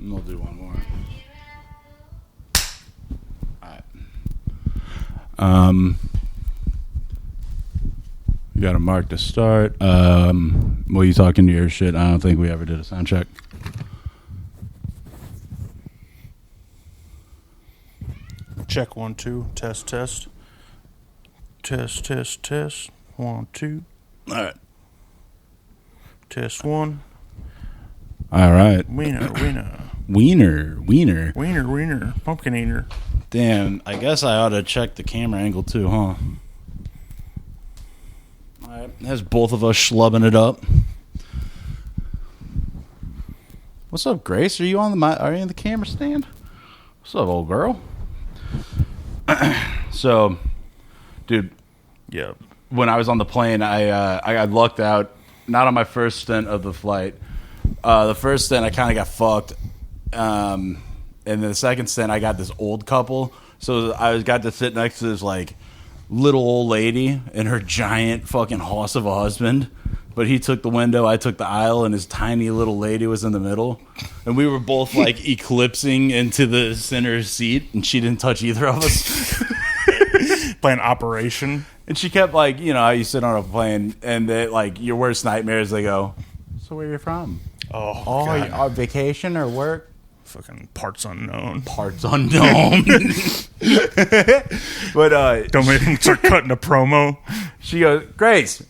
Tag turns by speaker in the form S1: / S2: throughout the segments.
S1: We'll do one more. All right. You got a mark to start. Well, you talking to your shit? I don't think we ever did a sound check.
S2: Check 1 2 test test 1 2.
S1: All right.
S2: Test 1.
S1: All right.
S2: Wiener. Pumpkin eater.
S1: Damn, I guess I ought to check the camera angle too, huh? All right, that's both of us schlubbing it up. What's up, Grace? Are you on the Are you in the camera stand? What's up, old girl? So, dude.
S2: Yeah.
S1: When I was on the plane, I got lucked out. Not on my first stint of the flight. The first stint, I kind of got fucked. And then the second stint, I got this old couple. So I got to sit next to this like little old lady and her giant fucking hoss of a husband. But he took the window, I took the aisle, and his tiny little lady was in the middle. And we were both like eclipsing into the center seat, and she didn't touch either of us.
S2: Playing Operation.
S1: And she kept like, you know, how you sit on a plane and they, like your worst nightmares, they go, so where are you from?
S2: Oh,
S1: God. On vacation or work?
S2: Fucking parts unknown.
S1: Parts unknown. But
S2: don't make him start cutting a promo.
S1: She goes, Grace.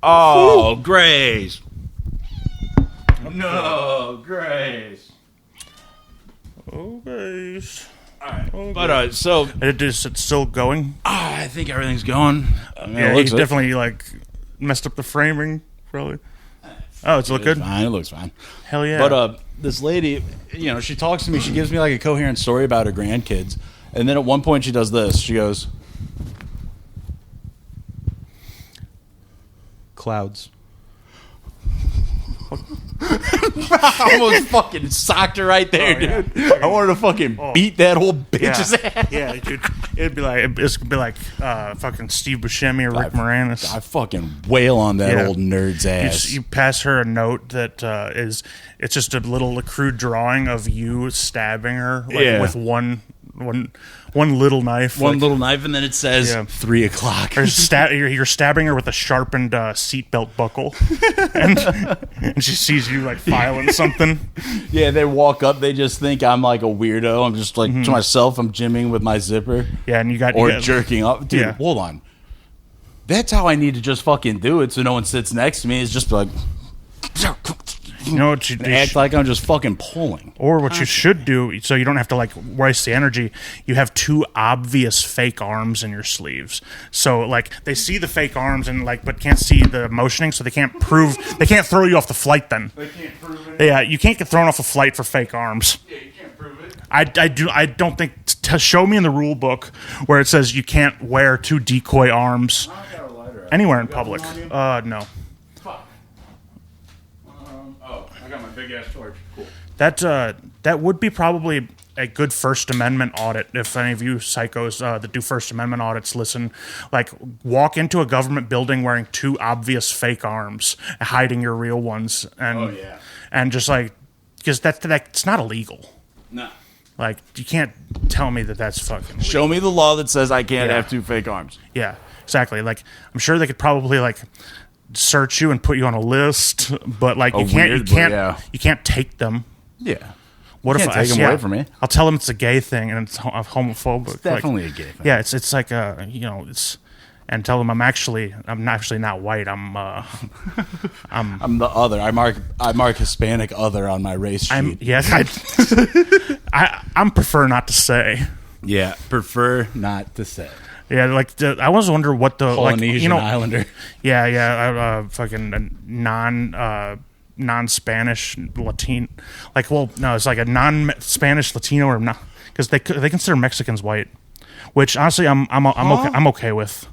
S1: Oh, Grace. No, Grace.
S2: Oh, Grace.
S1: All right. Oh, but so
S2: it's still going.
S1: I think everything's going. I mean,
S2: yeah, he definitely like messed up the framing, probably. Oh, it's look good.
S1: Fine. It looks fine.
S2: Hell yeah.
S1: But this lady, you know, she talks to me. She gives me like a coherent story about her grandkids, and then at one point she does this. She goes, "Clouds." I almost fucking socked her right there, dude. Yeah. I wanted to fucking beat that old bitch's ass.
S2: Yeah, dude. It'd be like fucking Steve Buscemi or Rick Moranis.
S1: I fucking wail on that old nerd's ass.
S2: You pass her a note that it's just a little crude drawing of you stabbing her with one little knife.
S1: One little knife, and then it says 3 o'clock.
S2: Or you're stabbing her with a sharpened seatbelt buckle. and she sees you like filing something.
S1: Yeah, they walk up, they just think I'm like a weirdo. I'm just like to myself, I'm gymming with my zipper.
S2: Yeah, and you got
S1: jerking up. Dude, hold on. That's how I need to just fucking do it so no one sits next to me. Is just like,
S2: you know what you
S1: act like I'm just fucking pulling.
S2: Or what you should do, so you don't have to like waste the energy, you have 2 obvious fake arms in your sleeves. So like they see the fake arms and like but can't see the motioning, so they can't throw you off the flight then.
S1: They can't prove it.
S2: Yeah, you can't get thrown off a flight for fake arms.
S1: Yeah, you can't prove it.
S2: I don't think show me in the rule book where it says you can't wear 2 decoy arms anywhere in public. No.
S1: I got my big ass torch. Cool.
S2: That would be probably a good First Amendment audit if any of you psychos that do First Amendment audits listen. Like, walk into a government building wearing 2 obvious fake arms, hiding your real ones, and just like because that's not illegal.
S1: No.
S2: Like, you can't tell me that that's fucking illegal.
S1: Show me the law that says I can't have 2 fake arms.
S2: Yeah, exactly. Like, I'm sure they could probably like search you and put you on a list, but like you can't take them.
S1: Yeah.
S2: What
S1: you
S2: if
S1: can't
S2: I
S1: take them away from me?
S2: I'll tell them it's a gay thing and it's homophobic.
S1: It's definitely a gay thing.
S2: Yeah, it's like and tell them I'm actually not white. I'm
S1: the other. I mark Hispanic other on my race sheet.
S2: I'm prefer not to say.
S1: Yeah, prefer not to say.
S2: Yeah, like I always wonder what the
S1: Polynesian Islander.
S2: Yeah, fucking non-Spanish Latino. Like, well, no, it's like a non-Spanish Latino or not because they consider Mexicans white, which honestly I'm okay with.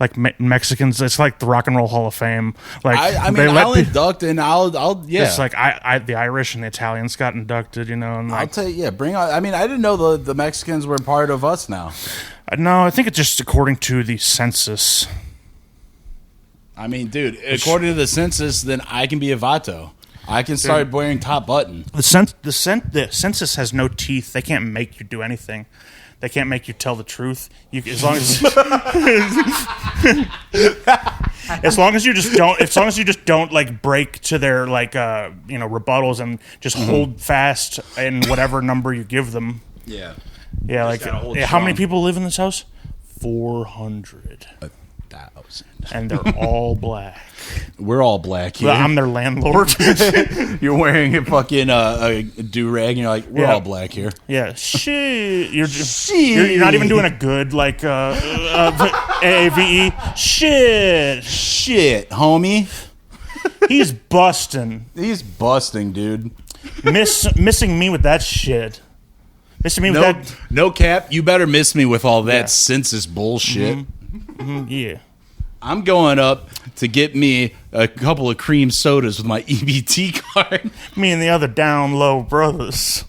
S2: Like Mexicans, it's like the Rock and Roll Hall of Fame. Like
S1: I'll induct and I'll
S2: It's like the Irish and the Italians got inducted, you know. And like,
S1: I'll tell you, bring on. I mean, I didn't know the Mexicans were part of us now.
S2: No, I think it's just according to the census.
S1: I mean, dude, according to the census, then I can be a Vato. I can start wearing top button.
S2: The census has no teeth. They can't make you do anything. They can't make you tell the truth. As long as you just don't like break to their like rebuttals and just hold fast in whatever number you give them.
S1: Yeah.
S2: Yeah, like how many people live in this house? 400.
S1: 1,000.
S2: And they're all black.
S1: We're all black here.
S2: Well, I'm their landlord.
S1: You're wearing a fuking a do-rag, and you're like, we're all black here.
S2: Yeah, shit. You're not even doing a good, like, AAVE.
S1: Shit, homie.
S2: He's busting.
S1: He's busting, dude.
S2: Missing me with that shit. Missing me with that.
S1: No cap, you better miss me with all that census bullshit.
S2: Yeah.
S1: I'm going up to get me a couple of cream sodas with my EBT card.
S2: Me and the other down low brothers.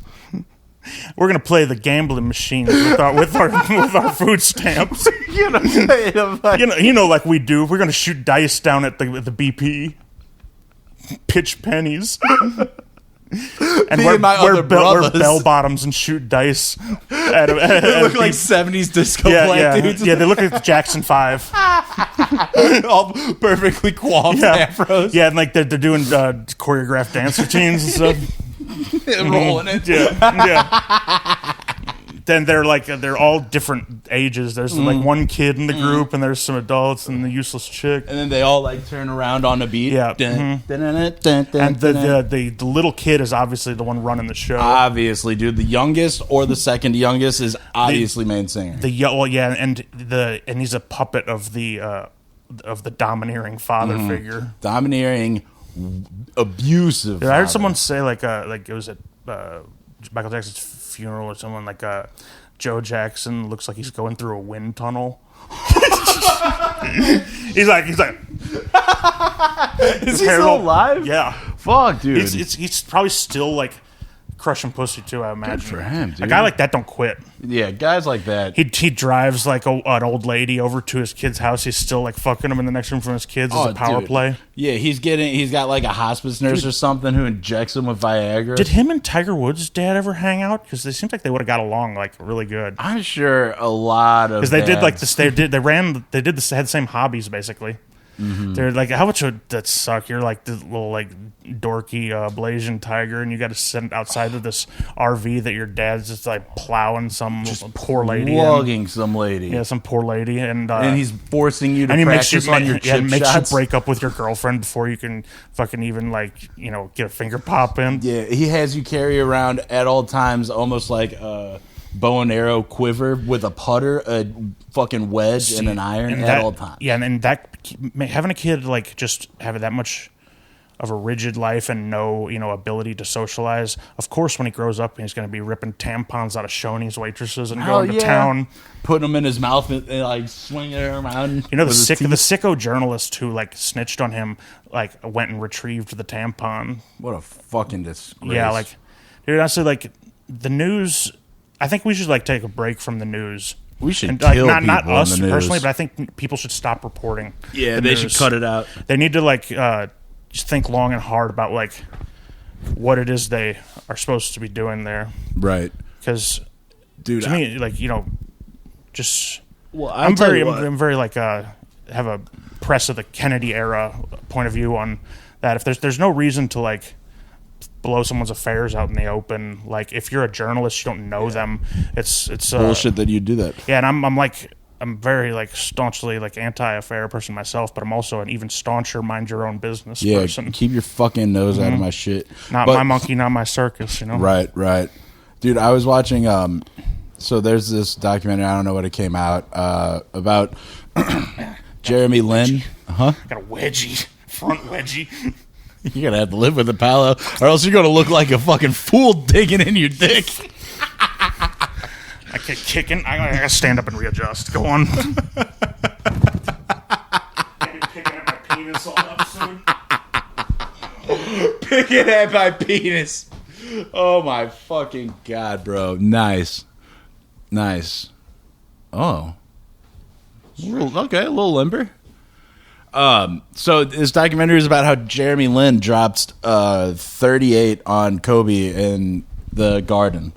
S2: We're gonna play the gambling machines with our food stamps.
S1: You know,
S2: like we do. We're gonna shoot dice down at the BP. Pitch pennies. And we're bell bottoms and shoot dice. They
S1: look like 70s disco black dudes.
S2: Yeah, they look like the Jackson 5.
S1: All perfectly coiffed afros.
S2: Yeah, and like they're doing choreographed dance routines and stuff.
S1: Rolling it.
S2: Yeah. Then they're all different ages. There's like one kid in the group, and there's some adults and the useless chick.
S1: And then they all like turn around on a beat.
S2: Yeah. And the little kid is obviously the one running the show.
S1: Obviously, dude. The youngest or the second youngest is obviously main singer.
S2: And he's a puppet of the domineering father figure.
S1: Domineering, abusive.
S2: I heard someone say like it was at Michael Jackson's funeral or someone like Joe Jackson looks like he's going through a wind tunnel. he's like
S1: is he still alive?
S2: Yeah.
S1: Fuck, dude.
S2: He's probably still like crushing pussy too, I imagine.
S1: Good for him, dude.
S2: A guy like that don't quit.
S1: Yeah, guys like that.
S2: He drives like an old lady over to his kid's house. He's still like fucking him in the next room from his kids as a power play.
S1: Yeah, he's got like a hospice nurse or something who injects him with Viagra.
S2: Did him and Tiger Woods' dad ever hang out? Because it seems like they would have got along like really good.
S1: I'm sure a lot of
S2: because they did like this. They had the same hobbies basically. Mm-hmm. They're like, how much would that suck? You're like this little like dorky Blasian tiger, and you got to sit outside of this RV that your dad's just like plowing some poor lady,
S1: plugging some lady,
S2: some poor lady, and
S1: he's forcing you to practice on your chip shots.
S2: Makes you break up with your girlfriend before you can fucking even like get a finger pop in.
S1: Yeah, he has you carry around at all times, almost like bow and arrow quiver with a putter, a fucking wedge, and an iron at all times.
S2: Yeah, and that having a kid like just have that much of a rigid life and no ability to socialize. Of course, when he grows up, he's going to be ripping tampons out of Shoney's waitresses and going to town,
S1: putting them in his mouth and like swinging it around.
S2: The sicko journalist who like snitched on him like went and retrieved the tampon.
S1: What a fucking disgrace!
S2: Yeah, like dude, honestly, like the news. I think we should like take a break from the news.
S1: We should kill people
S2: not us
S1: in the news.
S2: Personally, but I think people should stop reporting.
S1: Yeah, they should cut it out.
S2: They need to like just think long and hard about like what it is they are supposed to be doing there.
S1: Right.
S2: Because,
S1: dude,
S2: to me, like just
S1: I'm
S2: very like have a press of the Kennedy era point of view on that. If there's no reason to like blow someone's affairs out in the open. Like if you're a journalist, you don't know them. It's
S1: bullshit that you do that.
S2: Yeah, and I'm very like staunchly like anti-affair person myself, but I'm also an even stauncher mind your own business person.
S1: Keep your fucking nose out of my shit.
S2: Not my monkey, not my circus.
S1: Right. Dude, I was watching. So there's this documentary. I don't know when it came out about Jeremy Lin.
S2: Got a wedgie, front wedgie.
S1: You're gonna have to live with it, pal, or else you're gonna look like a fucking fool digging in your dick.
S2: I keep kicking. I gotta stand up and readjust. Go on. Picking at my penis all episode.
S1: Picking at my penis. Oh my fucking god, bro! Nice. Oh, a little limber. So this documentary is about how Jeremy Lin dropped 38 on Kobe in the Garden.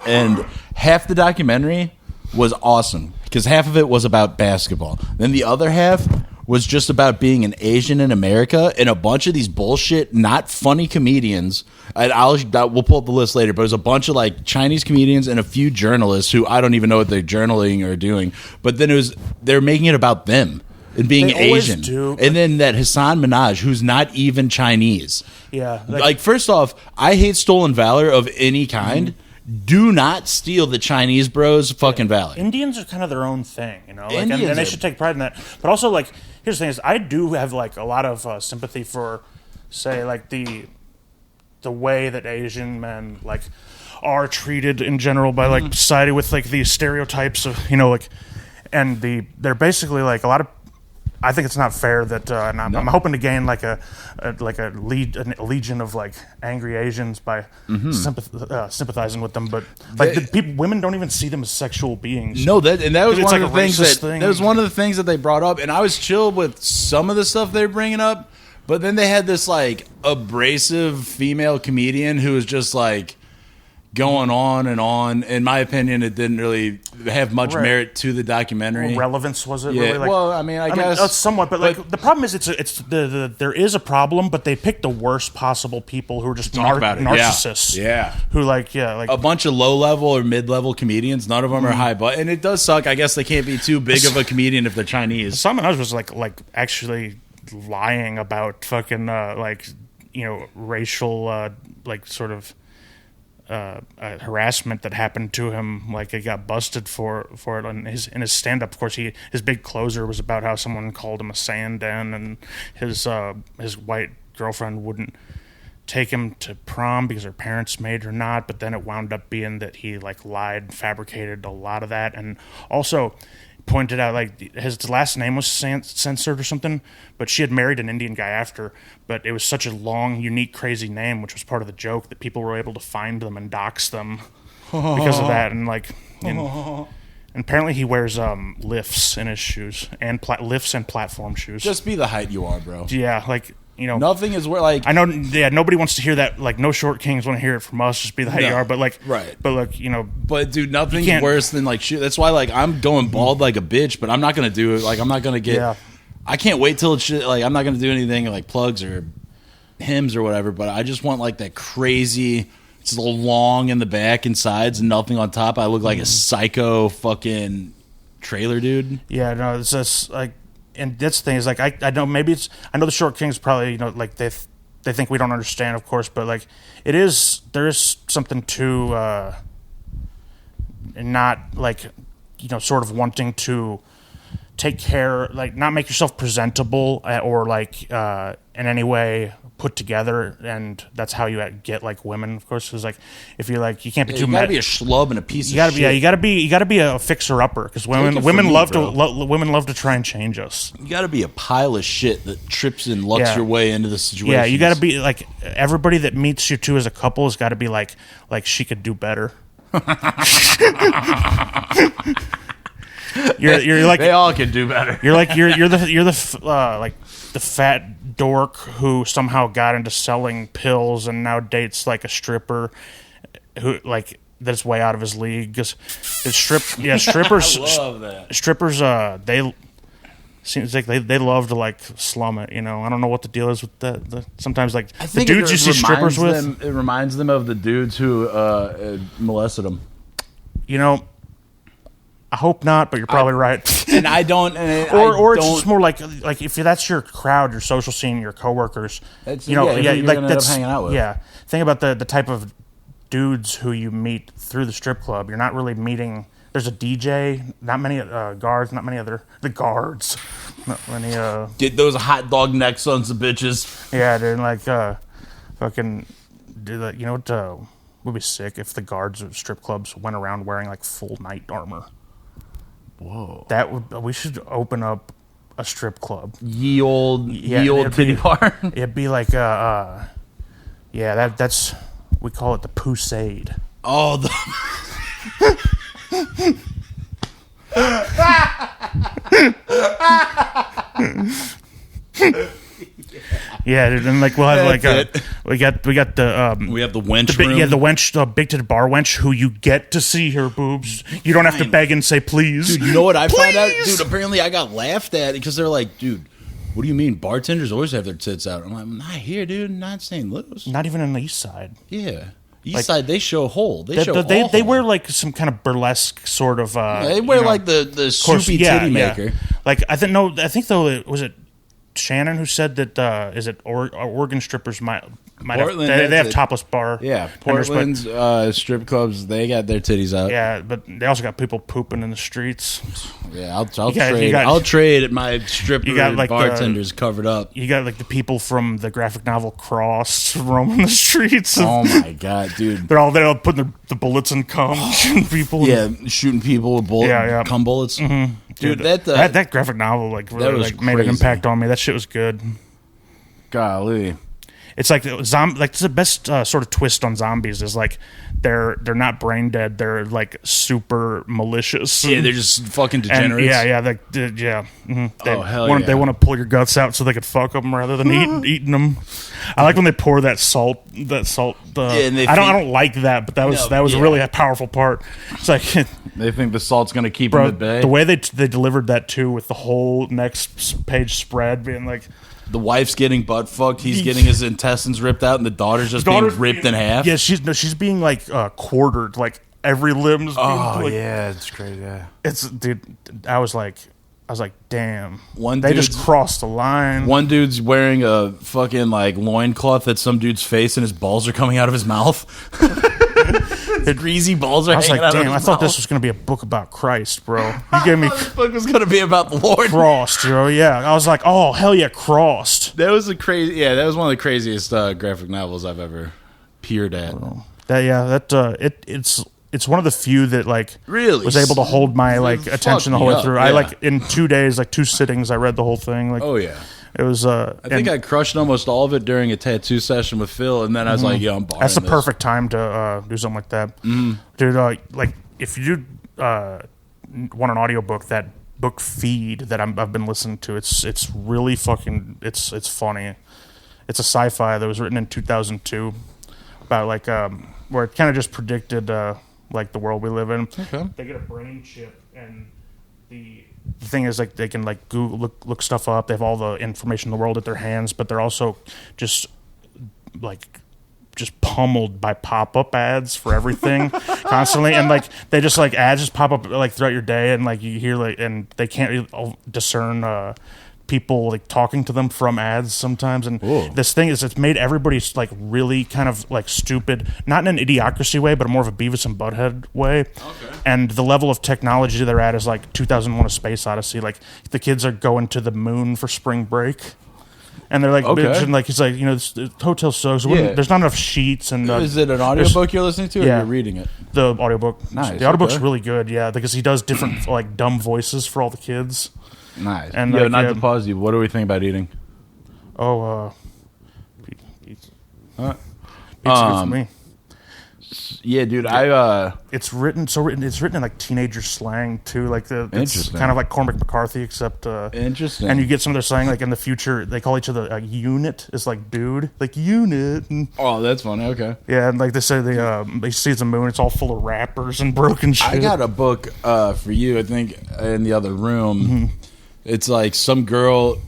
S1: And half the documentary was awesome because half of it was about basketball. Then the other half was just about being an Asian in America and a bunch of these bullshit, not funny comedians. And we'll pull up the list later, but it was a bunch of like Chinese comedians and a few journalists who I don't even know what they're journaling or doing. But then they're making it about them and being Asian. And then that Hassan Minhaj, who's not even Chinese.
S2: Yeah.
S1: Like first off, I hate stolen valor of any kind. Mm-hmm. Do not steal the Chinese bros' fucking valor.
S2: Indians are kind of their own thing, you know, and they should take pride in that. But also, like, here's the thing: is I do have like a lot of sympathy for, say, like the way that Asian men like are treated in general by like society with like these stereotypes of, you know, like, and they're basically like a lot of. I think it's not fair that, and I'm hoping to gain like a legion of like angry Asians by sympathizing with them. But like women don't even see them as sexual beings.
S1: No, that was one of the things that was one of the things that they brought up, and I was chill with some of the stuff they're bringing up. But then they had this like abrasive female comedian who was just like going on and on. In my opinion, it didn't really have much merit to the documentary.
S2: Well, relevance was it?
S1: Yeah.
S2: Really? Like,
S1: well, I mean, I guess
S2: somewhat, but like the problem is, there is a problem, but they picked the worst possible people who are just narcissists.
S1: Yeah.
S2: Who like
S1: a bunch of low level or mid level comedians. None of them are high, but and it does suck. I guess they can't be too big of a comedian if they're Chinese.
S2: Someone else was like actually lying about fucking like, you know, racial like sort of. Harassment that happened to him, like he got busted for it in his stand up. Of course, his big closer was about how someone called him a Sandan, and his white girlfriend wouldn't take him to prom because her parents made her not. But then it wound up being that he like lied, fabricated a lot of that, and also pointed out like his last name was censored or something, but she had married an Indian guy after, but it was such a long, unique, crazy name, which was part of the joke, that people were able to find them and dox them because of that. And like, and apparently he wears lifts in his shoes and lifts and platform shoes.
S1: Just be the height you are, bro.
S2: Yeah, like, you know,
S1: nothing is where like
S2: I know. Yeah, nobody wants to hear that. Like, no short kings want to hear it from us. Just be the height you are. But like,
S1: right.
S2: But like, you know,
S1: but dude, nothing's worse than like shit. That's why like I'm going bald like a bitch, but I'm not gonna do it. Like I'm not gonna get. Yeah. I can't wait till it's like I'm not gonna do anything like plugs or hymns or whatever. But I just want like that crazy. It's long in the back and sides and nothing on top. I look like a psycho fucking trailer dude.
S2: Yeah, no, it's just like. And that's the thing is like I know the short kings probably, you know, like they think we don't understand, of course, but like there is something to not like, you know, sort of wanting to take care, like not make yourself presentable or like in any way put together, and that's how you get like women, of course. Because like if you like, you can't be too.
S1: You gotta be a schlub and a piece of shit.
S2: Yeah, you gotta be a fixer upper, because women love to try and change us.
S1: You gotta be a pile of shit that trips and lucks your way into the situation.
S2: Yeah, you gotta be like everybody that meets you two as a couple has got to be like she could do better. You're like
S1: they all can do better.
S2: You're the fat dork who somehow got into selling pills and now dates like a stripper who like that's way out of his league. Because strippers.
S1: I love that.
S2: Strippers, they seems like they love to like slum it. You know, I don't know what the deal is with the sometimes like
S1: I think
S2: the dudes you see strippers with.
S1: It reminds them of the dudes who molested them.
S2: You know. I hope not, but you're probably right.
S1: And I don't.
S2: Or it's just more like if that's your crowd, your social scene, your coworkers.
S1: You know, like that's hanging out with.
S2: Yeah, think about the type of dudes who you meet through the strip club. You're not really meeting. There's a DJ, not many guards, not many other the guards, not many.
S1: Get those hot dog neck sons of bitches.
S2: Yeah, dude, like fucking. Do that. You know what would be sick if the guards of strip clubs went around wearing like full knight armor.
S1: Whoa!
S2: We should open up a strip club.
S1: Ye old titty bar.
S2: It'd be like that's we call it the Pusade.
S1: Oh,
S2: Yeah, dude, and like we'll have like we got the
S1: we have the wench room.
S2: the wench, the big titted bar wench who you get to see her boobs. You don't have to beg and say please.
S1: Dude, you know what I found out? Dude, apparently I got laughed at because they're like, dude, what do you mean? Bartenders always have their tits out. I'm like, not here, dude. Not St. Louis.
S2: Not even on the east side.
S1: Yeah. East side, they show whole. They
S2: wear like some kind of burlesque sort of.
S1: They wear like the soupy titty maker.
S2: Like I think though it was Shannon who said that is it Oregon strippers might
S1: Portland,
S2: they have topless bar.
S1: Yeah, Portland's strip clubs, they got their titties out.
S2: Yeah, but they also got people pooping in the streets.
S1: Yeah, I'll trade my stripper bartenders covered up.
S2: You got like the people from the graphic novel Crossed roaming the streets.
S1: Oh my god, dude!
S2: They're all there putting the bullets in cum, shooting people.
S1: Yeah, shooting people with cum bullets.
S2: Mm-hmm. Dude, that graphic novel really made an impact on me. That shit was good.
S1: Golly.
S2: It's like it's the best sort of twist on zombies is like they're not brain dead, they're like super malicious.
S1: Yeah, they're just fucking degenerates.
S2: Mm-hmm. They want to pull your guts out so they could fuck them rather than eating them. I like when they pour that salt. I don't like that, but that was really a powerful part. It's like
S1: they think the salt's gonna keep them at bay.
S2: The way they delivered that too, with the whole next page spread being like.
S1: The wife's getting butt fucked. He's getting his intestines ripped out, and the daughter's just being ripped in half.
S2: Yeah, she's being like quartered, like every limb's.
S1: Yeah, it's crazy. Yeah,
S2: dude. I was like, damn. They just crossed the line.
S1: One dude's wearing a fucking like loincloth that's some dude's face, and his balls are coming out of his mouth. His greasy balls are hanging out of his mouth.
S2: I thought this was going to be a book about Christ, bro. You gave me.
S1: This book was going to be about the Lord.
S2: Crossed, bro. Yeah, I was like, oh hell yeah, Crossed.
S1: That was that was one of the craziest graphic novels I've ever peered at.
S2: It's one of the few that like
S1: really
S2: was able to hold my like attention the whole way through. Yeah. I like in 2 days, like 2 sittings, I read the whole thing. Like,
S1: oh yeah.
S2: It was. I
S1: think I crushed almost all of it during a tattoo session with Phil, and then I was like, "Yeah, I'm borrowing
S2: That's the perfect time to do something like that, dude. Like if you do want an audiobook, that book Feed that I've been listening to, it's really fucking. It's funny. It's a sci-fi that was written in 2002 about like where it kind of just predicted like the world we live in.
S1: Okay.
S2: They get a brain chip and the thing is like they can like Google look stuff up. They have all the information in the world at their hands, but they're also just pummeled by pop-up ads for everything constantly, and like they just like ads just pop up like throughout your day, and like you hear like and they can't really discern people like talking to them from ads sometimes, and this thing is it's made everybody like really kind of like stupid, not in an idiocracy way, but more of a Beavis and Butthead way. Okay. And the level of technology they're at is like 2001: A Space Odyssey. Like the kids are going to the moon for spring break, and they're like, bitching, like it's like the hotel sucks. There's not enough sheets. And
S1: is it an audiobook you're listening to, or you're reading it?
S2: The audiobook.
S1: Nice.
S2: The audiobook's really good. Yeah, because he does different like dumb voices for all the kids.
S1: Nice. And not to pause you, what do we think about eating?
S2: Pizza. Pizza good for me.
S1: Yeah, dude.
S2: It's written in like teenager slang too. Like it's kind of like Cormac McCarthy, except
S1: interesting.
S2: And you get some of their slang like in the future. They call each other a unit. It's like dude, like unit. And,
S1: that's funny. Okay.
S2: Yeah, and like they say they see the moon. It's all full of rappers and broken shit.
S1: I got a book for you. I think in the other room. Mm-hmm. It's like some girl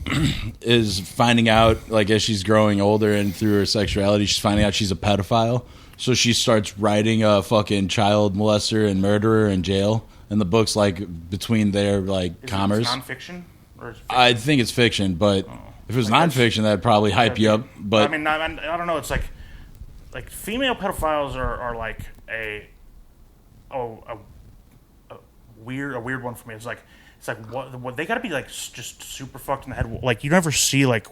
S1: is finding out, like as she's growing older and through her sexuality, she's finding out she's a pedophile. So she starts writing a fucking child molester and murderer in jail. And the book's like between their like commerce.
S2: Is it nonfiction? Or is it fiction?
S1: I think it's fiction, but if it was nonfiction, that'd probably hype you up. But
S2: I mean, I don't know. It's like female pedophiles are like a weird one for me. It's like what they got to be like just super fucked in the head. Like you never see like.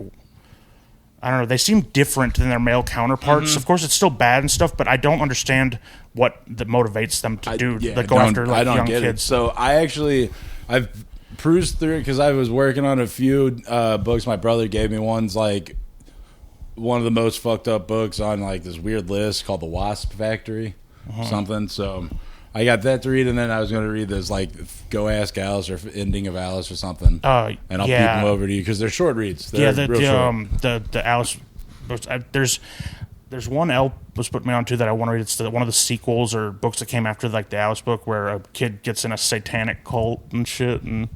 S2: I don't know. They seem different than their male counterparts. Mm-hmm. Of course, it's still bad and stuff, but I don't understand what that motivates them to do. Go after like young kids.
S1: So I've perused through it because I was working on a few books. My brother gave me one's like one of the most fucked up books on like this weird list called The Wasp Factory, something. So I got that to read, and then I was going to read this, like, Go Ask Alice or Ending of Alice or something. And I'll peep them over to you, because they're short reads. They're
S2: the Alice... There's one L was put me on to that I want to read. It's one of the sequels or books that came after, like, the Alice book, where a kid gets in a satanic cult and shit. And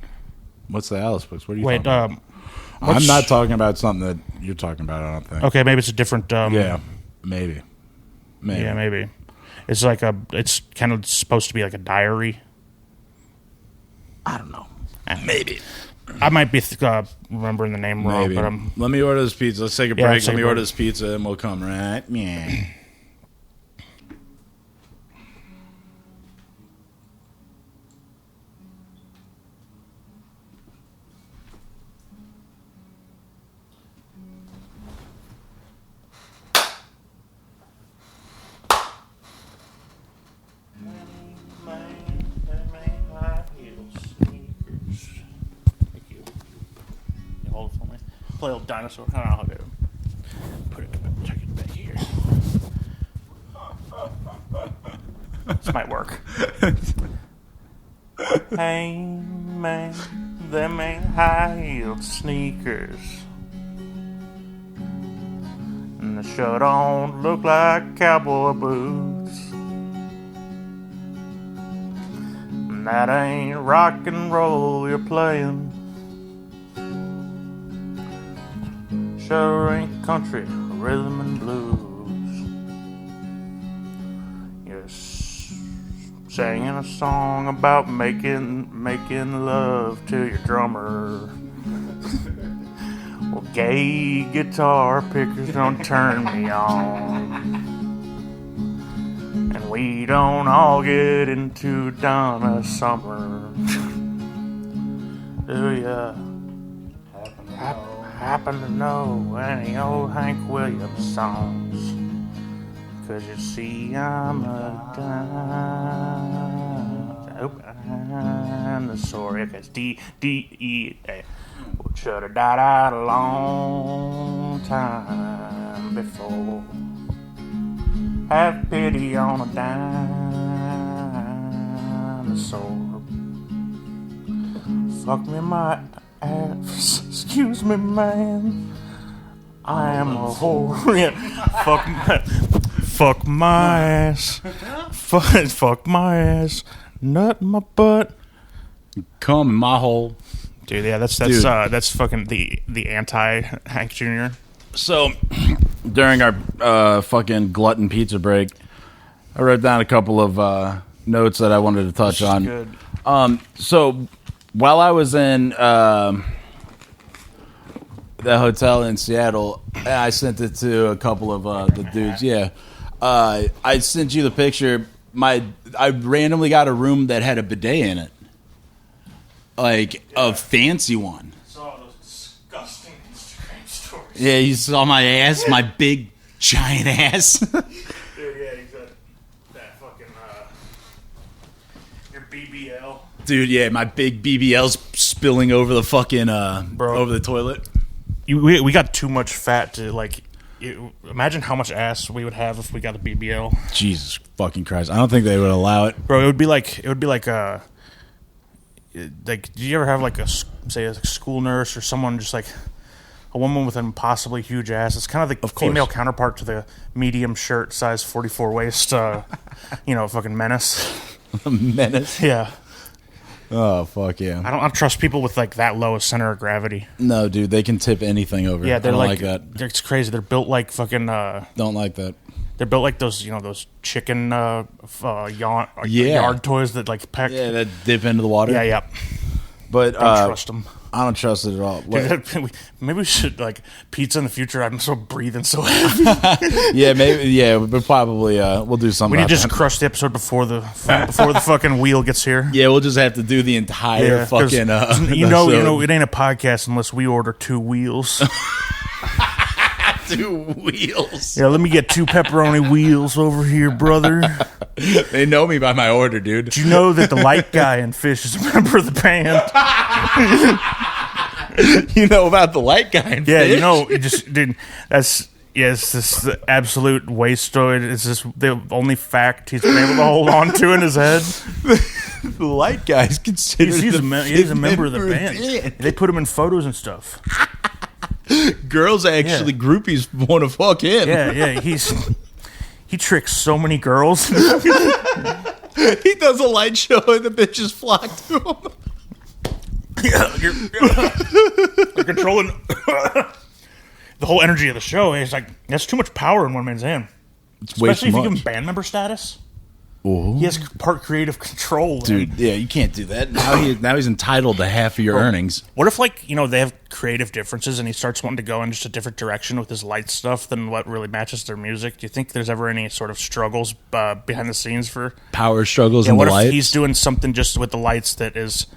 S1: what's the Alice books? What are you talking about? I'm not talking about something that you're talking about, I don't think.
S2: Okay, maybe it's a different...
S1: yeah, maybe.
S2: Yeah, maybe. It's like it's kind of supposed to be like a diary.
S1: I don't know. Maybe.
S2: I might be remembering the name wrong, but
S1: let me order this pizza. Let's take a break. Let me order this pizza, and we'll come right. Yeah.
S2: Play a little dinosaur. I don't know how to put it. Check it back here. This might work. Hey man, them ain't high-heeled sneakers, and they sure don't look like cowboy boots. And that ain't rock and roll you're playing. Sure ain't country, rhythm and blues. You're singing a song about making love to your drummer. Well, gay guitar pickers don't turn me on, and we don't all get into Donna Summer. Do ya happen to know any old Hank Williams songs? 'Cause you see I'm a dinosaur. Okay, it's D-E-A. Well, should have died out a long time before. Have pity on a dinosaur. Fuck me my ass, excuse me, man. I am a whore. Yeah. Fuck my ass. Fuck my ass. Nut in my butt.
S1: Come in my hole.
S2: Dude, yeah, that's fucking the anti Hank Jr.
S1: So during our fucking glutton pizza break, I wrote down a couple of notes that I wanted to touch on.
S2: Good.
S1: So while I was in the hotel in Seattle, I sent it to a couple of the dudes. Yeah, I sent you the picture. I randomly got a room that had a bidet in it, like a fancy one.
S2: I saw those disgusting Instagram stories.
S1: Yeah, you saw my ass, my big giant ass.
S2: Dude, yeah, you got that fucking your BBL.
S1: Dude, yeah, my big BBL's spilling over the fucking over the toilet.
S2: We got too much fat to like. Imagine how much ass we would have if we got a BBL.
S1: Jesus fucking Christ! I don't think they would allow it,
S2: bro. It would be like do you ever have like a school nurse or someone just like a woman with an impossibly huge ass? It's kind of the female counterpart to the medium shirt, size 44 waist. Fucking menace.
S1: Menace.
S2: Yeah.
S1: Oh fuck yeah!
S2: I don't trust people with like that low a center of gravity.
S1: No, dude, they can tip anything over.
S2: Yeah, they're
S1: like that.
S2: It's crazy. They're built like fucking.
S1: Don't like that.
S2: They're built like those chicken yard toys that like pack.
S1: Yeah, that dip into the water.
S2: Yeah.
S1: But
S2: don't trust them.
S1: I don't trust it at all.
S2: Dude, maybe we should like pizza in the future. I'm so breathing so heavy.
S1: Yeah, maybe. Yeah, but probably we'll do something.
S2: We need to just crush the episode before the fucking wheel gets here.
S1: Yeah, we'll just have to do the entire fucking.
S2: You know, it ain't a podcast unless we order 2 wheels.
S1: 2 wheels.
S2: Yeah, let me get 2 pepperoni wheels over here, brother.
S1: They know me by my order, dude.
S2: Did you know that the light guy in Phish is a member of the band?
S1: You know about the light guy in Phish?
S2: Yeah, dude, Yes, this is the absolute wastoid. It's just the only fact he's been able to hold on to in his head.
S1: The light guy's considered
S2: He's a member of the band. They put him in photos and stuff.
S1: Girls actually, groupies want to fuck him.
S2: Yeah. He tricks so many girls.
S1: He does a light show and the bitches flock to him.
S2: Yeah, you're controlling the whole energy of the show. It's like, that's too much power in one man's hand. Especially if you give him band member status.
S1: Ooh.
S2: He has part creative control.
S1: Dude, yeah, you can't do that. Now he's entitled to half of your earnings.
S2: What if, like, they have creative differences and he starts wanting to go in just a different direction with his light stuff than what really matches their music? Do you think there's ever any sort of struggles behind the scenes for
S1: power struggles in the lights?
S2: What if he's doing something just with the lights that is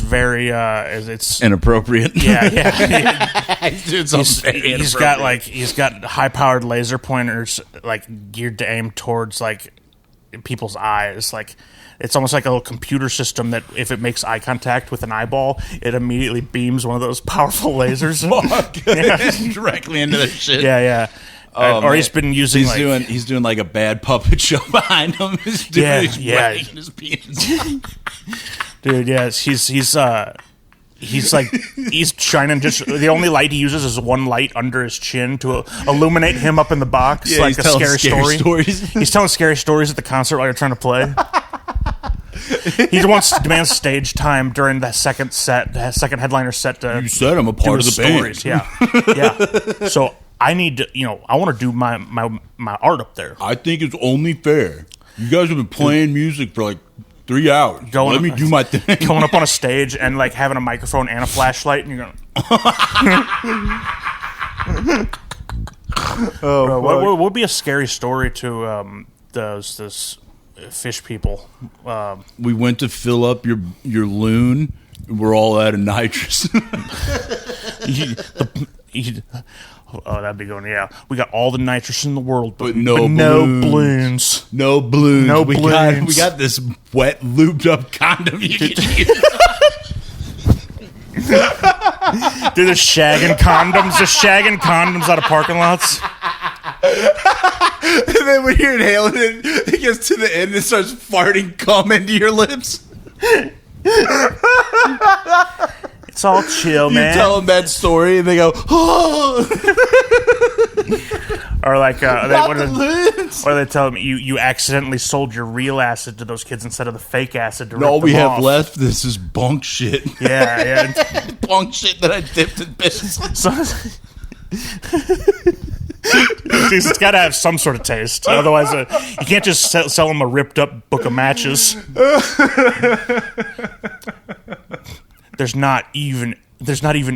S2: very it's
S1: inappropriate?
S2: Yeah.
S1: He's doing something
S2: he's got high powered laser pointers like geared to aim towards like people's eyes. Like, it's almost like a little computer system that if it makes eye contact with an eyeball, it immediately beams one of those powerful lasers
S1: directly into the shit.
S2: Yeah. Or he's been using
S1: he's doing like a bad puppet show behind him. His penis.
S2: Dude, yes, he's shining just the only light he uses is one light under his chin to illuminate him up in the box, like a scary story. He's telling scary stories at the concert while you're trying to play. He demands stage time during the second headliner set. You
S1: said I'm a part of the
S2: stories. Band. Yeah. So I need to, I want to do my art up there.
S1: I think it's only fair. You guys have been playing music for like 3 hours. Let me do my thing.
S2: Going up on a stage and like having a microphone and a flashlight, and you're going. What would be a scary story to those Phish people?
S1: We went to fill up your loon. We're all out of nitrous.
S2: Oh, that'd be going. Yeah, we got all the nitrous in the world, but
S1: no
S2: balloons.
S1: No balloons.
S2: No balloons.
S1: We got this wet, looped up condom you can use.
S2: Dude, they're shagging condoms. They're shagging condoms out of parking lots.
S1: And then when you're inhaling it gets to the end and starts farting cum into your lips.
S2: It's all chill, man.
S1: You tell them that story, and they go, "Oh."
S2: Or like, what do they tell them? You accidentally sold your real acid to those kids instead of the fake acid.
S1: No, we have left. This is bunk shit.
S2: Yeah.
S1: Bunk shit that I dipped in piss.
S2: It's got to have some sort of taste. Otherwise, you can't just sell them a ripped up book of matches. There's not even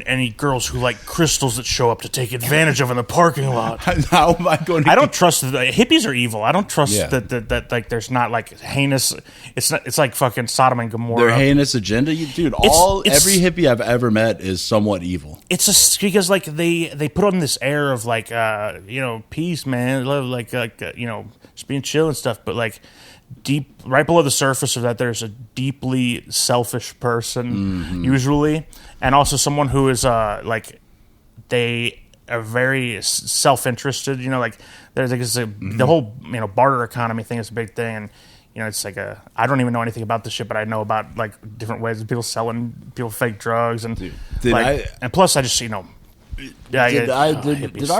S2: any girls who like crystals that show up to take advantage of in the parking lot.
S1: How am I going to...
S2: I don't trust that hippies are evil. I don't trust that like there's not like heinous... It's like fucking Sodom and Gomorrah.
S1: Their heinous agenda? Dude, every hippie I've ever met is somewhat evil.
S2: It's just because like they put on this air of like, peace, man. Love, like just being chill and stuff. But like... deep, right below the surface of that, there's a deeply selfish person, usually, and also someone who is they are very self-interested. Like there's the whole barter economy thing is a big thing, and it's like I don't even know anything about this shit, but I know about like different ways of people selling people fake drugs and and plus I just does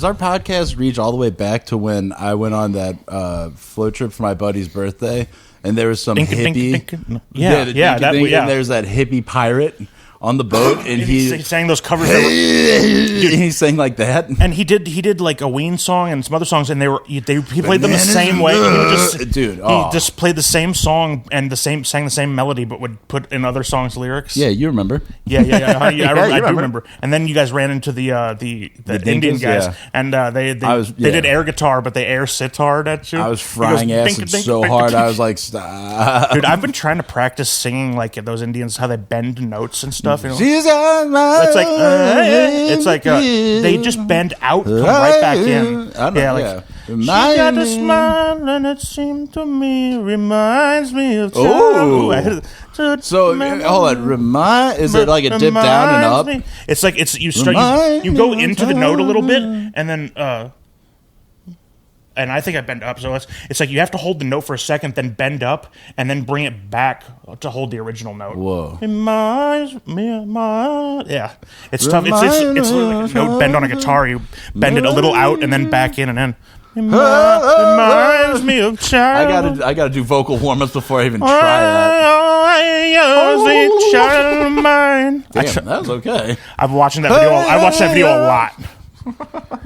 S2: our podcast reach all the way back to when I went on that float trip for my buddy's birthday, and there was some hippie? And
S1: there's that hippie pirate on the boat, and he
S2: sang those covers.
S1: He sang like that,
S2: and he did like a Ween song and some other songs, and he played them the same way. He just played the same song and sang the same melody, but would put in other songs lyrics.
S1: Yeah, you remember?
S2: Yeah. I do remember. And then you guys ran into the Indian guys, and they did air guitar, but they air sitar at you.
S1: I was frying acid so hard, I was like, stop.
S2: Dude, I've been trying to practice singing like those Indians, how they bend notes and stuff.
S1: It's
S2: like they just bend out, come right back in. She got a smile, and it seemed to me reminds me of childhood.
S1: So hold on, is it like a dip down and up?
S2: It's like you go into the note a little bit, and then and I think I bend up. So it's like you have to hold the note for a second, then bend up, and then bring it back to hold the original note.
S1: Whoa!
S2: Reminds me of yeah, it's tough. It's like a note bend on a guitar. You bend it a little out and then back in and then. Reminds me of child.
S1: I gotta do vocal warm-ups before I even try that.
S2: Child of mine.
S1: Damn, that was okay.
S2: I've watching that video. I watched that video a lot.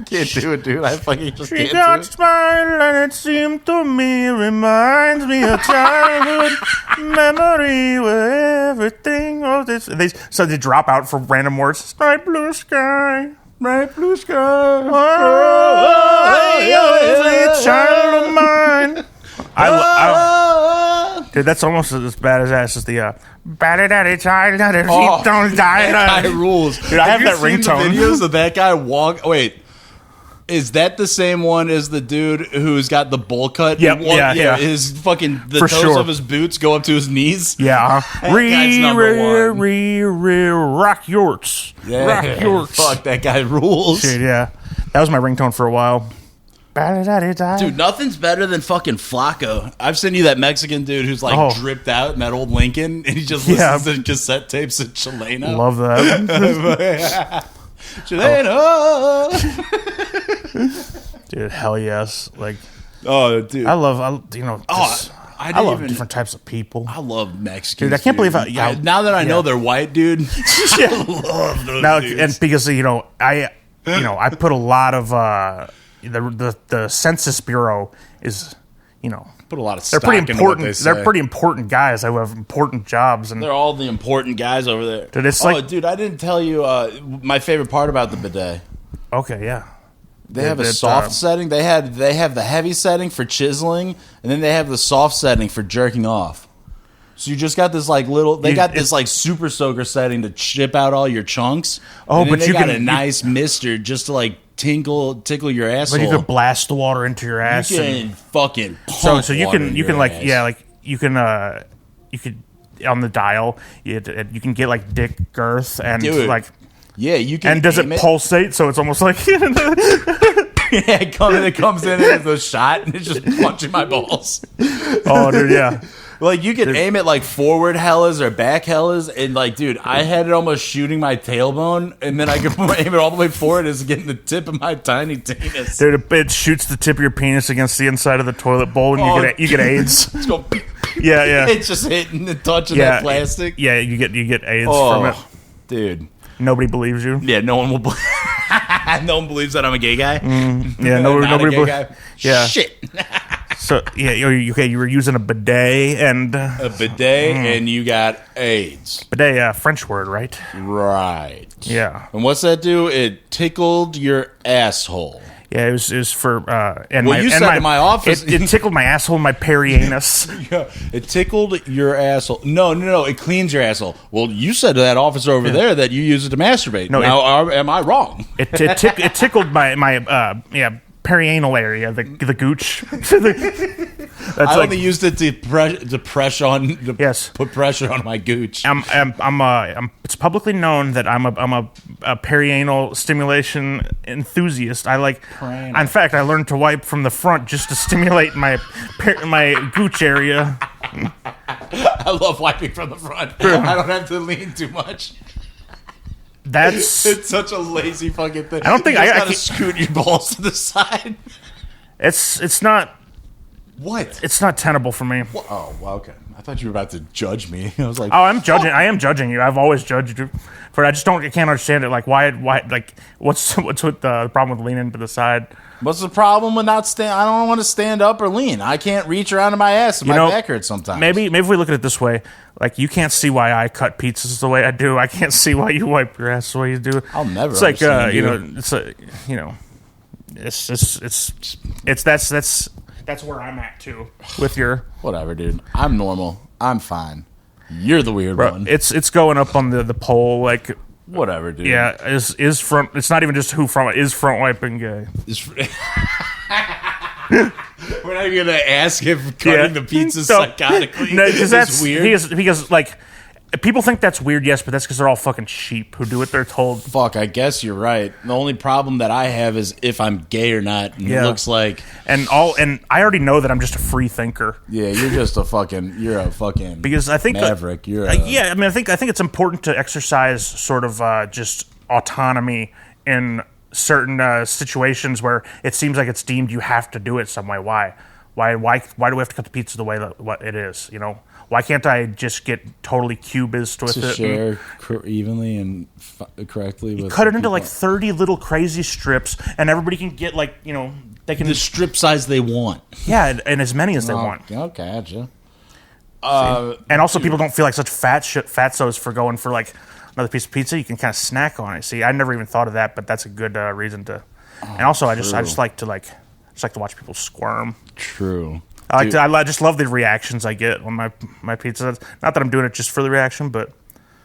S1: Can't do it, dude. I fucking just can't do it.
S2: She got smile and it seemed to me reminds me of childhood memory where everything was this. So they drop out for random words. Bright blue sky. Bright blue sky. Oh, child of mine. Dude, that's almost as bad as the Batty daddy child, don't die.
S1: That guy rules.
S2: Dude, I have that ringtone.
S1: Videos of that guy Wait, is that the same one as the dude who's got the bowl cut?
S2: Yep, yeah.
S1: His fucking the
S2: For
S1: toes
S2: sure.
S1: of his boots go up to his knees.
S2: Yeah.
S1: That guy's number one.
S2: Rock yorts.
S1: Yeah,
S2: Rock yorts.
S1: Fuck, that guy rules.
S2: Dude, yeah. That was my ringtone for a while.
S1: Dude, nothing's better than fucking Flacco. I've seen you that Mexican dude who's like dripped out in that old Lincoln, and he just listens to cassette tapes of Chilena.
S2: Love that.
S1: Chilena.
S2: Dude, hell yes. Like,
S1: dude,
S2: I love different types of people.
S1: I love Mexicans.
S2: Dude, I can't believe
S1: now that I know they're white, dude. I love those dudes.
S2: And because I put a lot of the Census Bureau is
S1: put a lot of
S2: they're
S1: stock
S2: pretty
S1: into
S2: important.
S1: what they say.
S2: They're pretty important guys who have important jobs, and
S1: they're all the important guys over there.
S2: Dude, it's
S1: dude, I didn't tell you my favorite part about the bidet.
S2: Okay, yeah.
S1: They have a soft setting. They have the heavy setting for chiseling, and then they have the soft setting for jerking off. So you just got this like little. They got this like super soaker setting to chip out all your chunks.
S2: Oh,
S1: and then
S2: but
S1: they got a nice mister just to like tickle your asshole.
S2: But you could blast the water into your ass.
S1: You can fucking pump
S2: so you can you could on the dial you can get like dick girth and like.
S1: Yeah, you can.
S2: And does it pulsate? So it's almost like
S1: yeah, it comes in as a shot and it's just punching my balls.
S2: Oh, dude, yeah.
S1: Like you can aim it like forward hellas or back hellas, and like, dude, I had it almost shooting my tailbone, and then I could aim it all the way forward as getting the tip of my tiny penis.
S2: Dude, it shoots the tip of your penis against the inside of the toilet bowl, and you get AIDS.
S1: It's going.
S2: Yeah.
S1: It's just hitting and touching that plastic.
S2: Yeah, you get AIDS from it,
S1: dude.
S2: Nobody believes you.
S1: Yeah, no one will. No one believes that I'm a gay guy.
S2: Yeah, nobody believes. Yeah,
S1: shit.
S2: So yeah, you were using a bidet and
S1: and you got AIDS.
S2: Bidet, French word, right?
S1: Right.
S2: Yeah.
S1: And what's that do? It tickled your asshole.
S2: Yeah, it was for and
S1: you said in my office
S2: it tickled my asshole and my perianus.
S1: Yeah, it tickled your asshole. No, it cleans your asshole. Well, you said to that officer over there that you use it to masturbate. No, now am I wrong?
S2: It tickled my perianal area, the gooch.
S1: I only used it to put pressure on my gooch.
S2: It's publicly known that I'm a perianal stimulation enthusiast. In fact, I learned to wipe from the front just to stimulate my gooch area.
S1: I love wiping from the front. I don't have to lean too much. It's such a lazy fucking thing.
S2: I don't think I
S1: gotta scoot your balls to the side.
S2: It's not.
S1: What?
S2: It's not tenable for me.
S1: What? Oh, well, okay. I thought you were about to judge me. I was like,
S2: oh, I'm judging. I am judging you. I've always judged you. I can't understand it. Like, why? Like, what's with the problem with leaning to the side?
S1: What's the problem with not stand? I don't want to stand up or lean. I can't reach around to my ass. My back hurts sometimes.
S2: Maybe if we look at it this way, like you can't see why I cut pizzas the way I do. I can't see why you wipe your ass the way you do.
S1: I'll never.
S2: It's like that's where I'm at too. With your
S1: whatever, dude. I'm normal. I'm fine. You're the weird one.
S2: It's going up on the poll like.
S1: Whatever, dude.
S2: Yeah, is front. It's not even just who front is front wiping gay.
S1: We're not even gonna ask if cutting the pizza psychotically
S2: because
S1: is weird.
S2: Because like people think that's weird, yes, but that's because they're all fucking sheep who do what they're told.
S1: Fuck, I guess you're right. The only problem that I have is if I'm gay or not. And it looks like
S2: and I already know that I'm just a free thinker.
S1: Yeah, you're a fucking
S2: because I think
S1: maverick.
S2: I mean, I think it's important to exercise sort of just autonomy in certain situations where it seems like it's deemed you have to do it some way. Why do we have to cut the pizza the way that what it is? You know. Why can't I just get totally cubist with it?
S1: Share evenly and correctly. With
S2: cut it into like 30 little crazy strips, and everybody can get like, they can...
S1: The strip size they want.
S2: Yeah, and as many as they want.
S1: Okay, gotcha.
S2: And also people don't feel like such fatsos for going for like another piece of pizza. You can kind of snack on it. See, I never even thought of that, but that's a good reason to... and also, I just like to watch people squirm.
S1: True.
S2: I just love the reactions I get on my pizza. Not that I'm doing it just for the reaction, but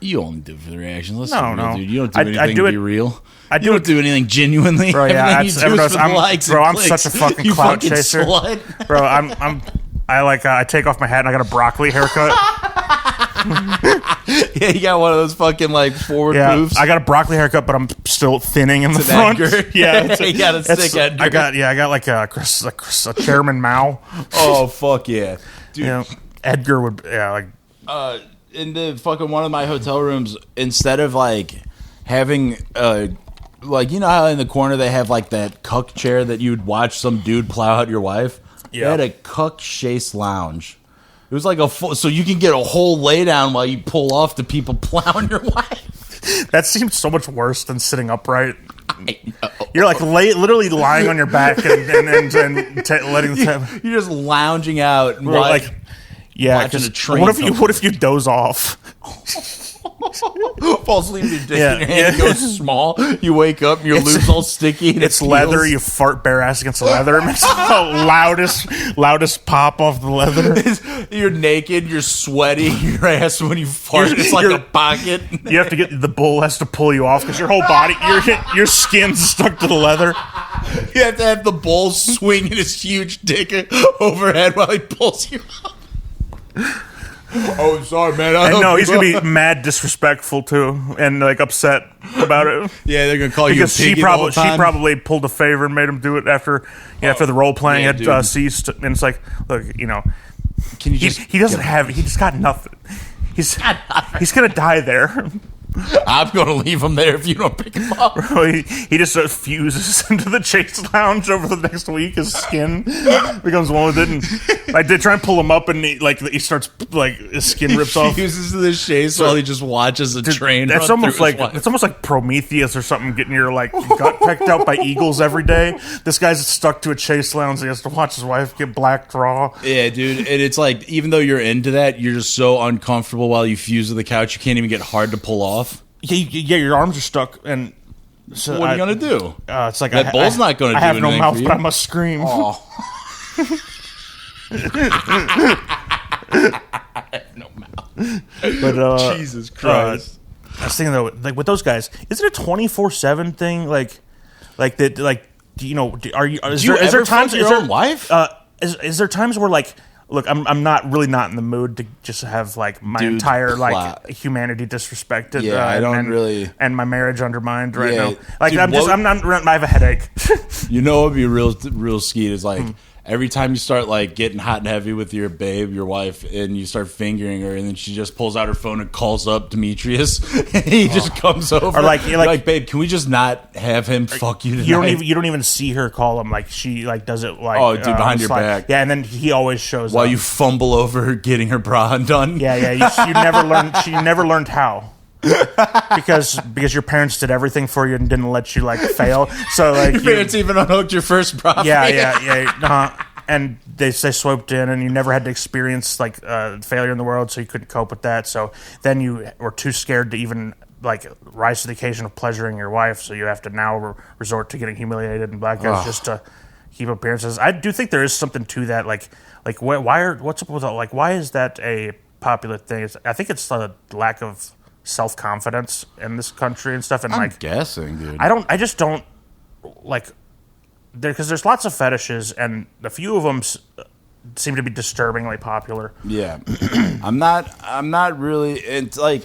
S1: you only do it for the reactions. Let's
S2: no.
S1: Dude. You don't do anything to be real. You don't do anything genuinely.
S2: Bro, yeah, I'm such a fucking clout chaser.
S1: Slut.
S2: Bro, I take off my hat and I got a broccoli haircut.
S1: Yeah, you got one of those fucking like forward moves.
S2: I got a broccoli haircut, but I'm still thinning in the front. Yeah,
S1: you got a stick Edgar.
S2: I got like a Chairman Mao.
S1: Oh fuck yeah, dude.
S2: Edgar would
S1: in the fucking one of my hotel rooms, instead of like having like how in the corner they have like that cuck chair that you'd watch some dude plow out your wife. Yeah, they had a cuck chaise lounge. It was like so you can get a whole lay down while you pull off the people plowing your wife.
S2: That seems so much worse than sitting upright. You're like literally lying on your back and letting the
S1: You're just lounging out and
S2: watching a train. What if you doze off?
S1: Fall asleep with your dick in your hand, goes small. You wake up and your lube's all sticky. And
S2: it's leather. You fart bare ass against the leather. It makes the loudest pop off the leather.
S1: You're naked. You're sweaty. Your ass when you fart, it's like a pocket.
S2: You have to the bull has to pull you off because your whole body, your skin's stuck to the leather.
S1: You have to have the bull swinging his huge dick overhead while he pulls you up. Oh, sorry, man.
S2: I know he's gonna be mad disrespectful too, and like upset about it.
S1: Yeah, they're gonna call you a piggy all the time.
S2: She probably pulled a favor and made him do it after the role playing had ceased. And it's like, look,
S1: can you
S2: he just got nothing. He's gonna die there.
S1: I'm going to leave him there if you don't pick him up.
S2: Bro, he just fuses into the chase lounge over the next week. His skin becomes one with it. And I did try and pull him up, and he starts his skin rips off.
S1: He fuses to the chase while he just watches a train.
S2: That's almost like Prometheus or something, getting your gut pecked out by eagles every day. This guy's stuck to a chase lounge. And he has to watch his wife get black draw.
S1: Yeah, dude. And it's like, even though you're into that, you're just so uncomfortable while you fuse to the couch, you can't even get hard to pull off.
S2: Yeah, your arms are stuck, and
S1: so what are you gonna do?
S2: It's like
S1: that bull's not gonna do anything.
S2: I have no mouth, but I must scream.
S1: I have no mouth.
S2: But
S1: Jesus Christ!
S2: I was thinking though, like with those guys, is it a 24/7 thing? Like that? Like, is there times
S1: your own wife?
S2: Is there times where like? Look, I'm not in the mood to just have like my entire humanity disrespected.
S1: Yeah, I don't really,
S2: and my marriage undermined right now. Like, dude, I have a headache.
S1: You know, what'd be real skeet is like every time you start like getting hot and heavy with your babe, your wife, and you start fingering her, and then she just pulls out her phone and calls up Demetrius, and he just comes over.
S2: Or like,
S1: babe, can we just not have him fuck you tonight?
S2: You don't even see her call him. Like she does it like
S1: behind your back.
S2: Yeah, and then he always shows
S1: while
S2: up.
S1: You fumble over her getting her bra undone.
S2: Yeah. You never learned. She never learned how. because your parents did everything for you and didn't let you fail. So
S1: your parents even unhooked your first bra.
S2: Yeah. And they swiped in, and you never had to experience failure in the world, so you couldn't cope with that. So then you were too scared to even rise to the occasion of pleasuring your wife. So you have to now resort to getting humiliated and black guys just to keep appearances. I do think there is something to that. What's up with why is that a popular thing? I think it's a lack of self-confidence in this country and stuff. And
S1: I'm guessing, dude.
S2: I just don't because there's lots of fetishes, and a few of them seem to be disturbingly popular.
S1: Yeah, I'm not really. It's like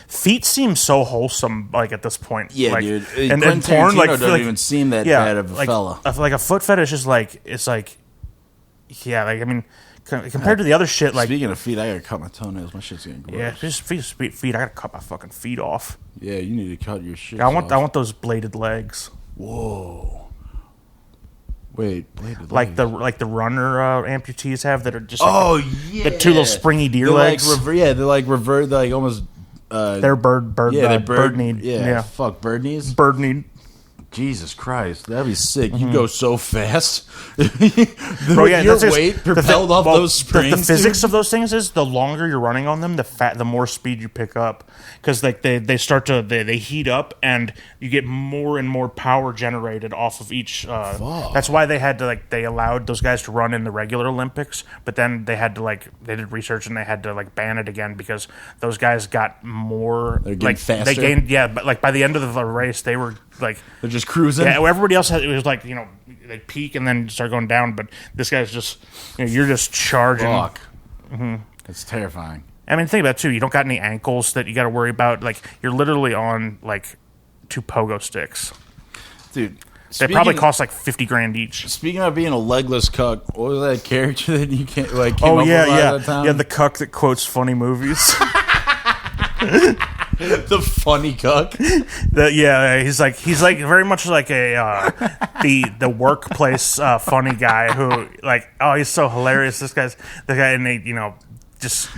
S2: feet seem so wholesome, like at this point.
S1: Yeah,
S2: like,
S1: dude.
S2: And porn, like,
S1: doesn't even seem that bad of a fella.
S2: Like a foot fetish is like yeah, like I mean, compared to the other shit, like
S1: speaking of feet, I gotta cut my toenails. My shit's getting gross.
S2: Yeah, just feet. I gotta cut my fucking feet off.
S1: Yeah, you need to cut your shit.
S2: I want those bladed legs.
S1: Whoa. Wait, bladed
S2: like
S1: legs.
S2: the runner amputees have that are just
S1: yeah,
S2: the two little springy deer legs.
S1: They're like revert, like almost.
S2: They're bird knee.
S1: Yeah, fuck bird knees.
S2: Bird knee.
S1: Jesus Christ, that'd be sick.
S2: Mm-hmm.
S1: You go so fast.
S2: Bro, yeah,
S1: your weight propelled off those springs.
S2: The physics of those things is the longer you're running on them, the more speed you pick up, because like they start to they heat up and you get more and more power generated off of each. That's why they had to they allowed those guys to run in the regular Olympics, but then they had to they did research and they had to ban it again because those guys got more
S1: faster.
S2: They gained but by the end of the race they were
S1: they're just cruising.
S2: Yeah, everybody else it was they peak and then start going down, but this guy's just you're just charging.
S1: Fuck. Mm-hmm. That's terrifying.
S2: I mean, think about it too. You don't got any ankles that you got to worry about. You're literally on 2 pogo sticks,
S1: dude.
S2: They probably cost $50,000 each.
S1: Speaking of being a legless cuck, what was that character that you can't came up with
S2: the cuck that quotes funny movies.
S1: The funny cuck.
S2: He's very much like a the workplace funny guy who he's so hilarious. This guy and they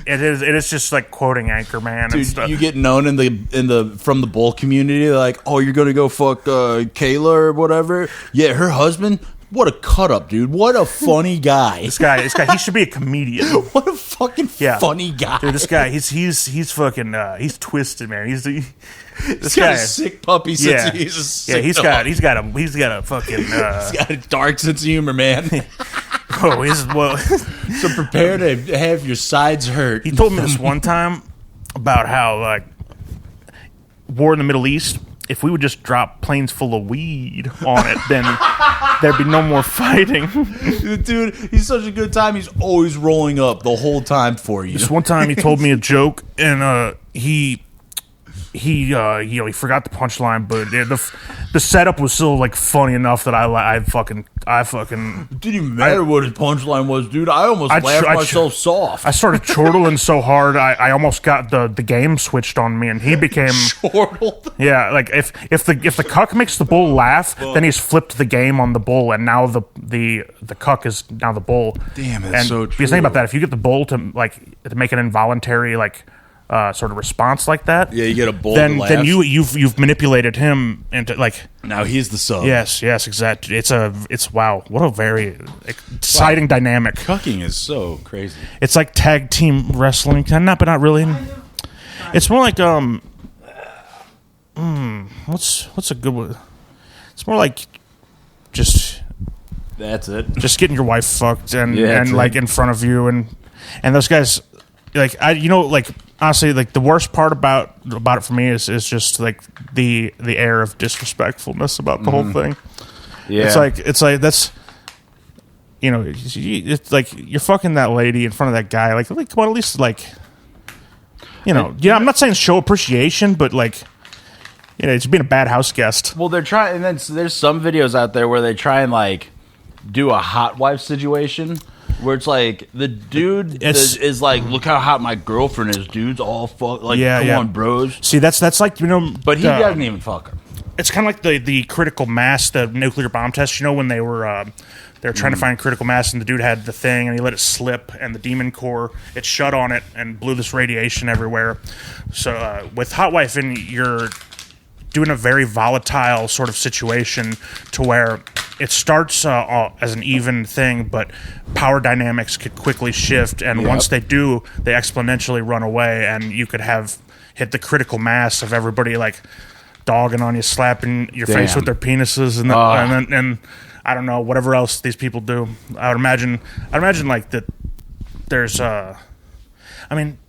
S2: it is just quoting Anchorman.
S1: Dude,
S2: and stuff.
S1: You get known in the from the bull community you're gonna go fuck Kayla or whatever. Yeah, her husband. What a cut up, dude. What a funny guy.
S2: This guy, he should be a comedian.
S1: What a fucking funny guy.
S2: Dude, this guy, he's fucking, he's twisted, man. He's
S1: got a sick puppy sense. He's a sick dog.
S2: He's got a fucking,
S1: he's got a dark sense of humor, man. So prepare to have your sides hurt.
S2: He told me this one time about how, war in the Middle East, if we would just drop planes full of weed on it, then there'd be no more fighting.
S1: Dude, he's such a good time. He's always rolling up the whole time for you.
S2: This one time he told me a joke, and he forgot the punchline, but the setup was still funny enough that I fucking
S1: it didn't even matter what his punchline was, dude. I almost laughed myself soft.
S2: I started chortling so hard I almost got the game switched on me, and he became
S1: chortled.
S2: Yeah, if the cuck makes the bull laugh, then he's flipped the game on the bull, and now the cuck is now the bull.
S1: Damn, that's so true.
S2: Because think about that: if you get the bull to make an involuntary sort of response like that.
S1: Yeah, you get a bull.
S2: Then you've manipulated him into
S1: Now he's the sub.
S2: Yes, exactly. It's wow. What a very exciting dynamic.
S1: Cucking is so crazy.
S2: It's like tag team wrestling, but not really. It's more like what's a good one? It's more like just.
S1: That's it.
S2: Just getting your wife fucked and
S1: it.
S2: in front of you and those guys. Honestly, the worst part about it for me is just the air of disrespectfulness about the whole thing.
S1: Yeah,
S2: it's like that's it's you're fucking that lady in front of that guy. Come on, at least I'm not saying show appreciation, but it's being a bad house guest.
S1: Well, they're trying, and then there's some videos out there where they try and do a hot wife situation. Where it's the dude is look how hot my girlfriend is. Dude's all fuck. Come on, bros.
S2: See, that's
S1: But he doesn't even fuck her.
S2: It's kind of like the critical mass, the nuclear bomb test. When they were trying to find critical mass, and the dude had the thing, and he let it slip, and the demon core it shut on it and blew this radiation everywhere. So with hot wife, you're doing a very volatile sort of situation to where it starts as an even thing, but power dynamics could quickly shift, and once they do, they exponentially run away, and you could have hit the critical mass of everybody dogging on you, slapping your face with their penises, and then I don't know, whatever else these people do. I'd imagine that there's I mean,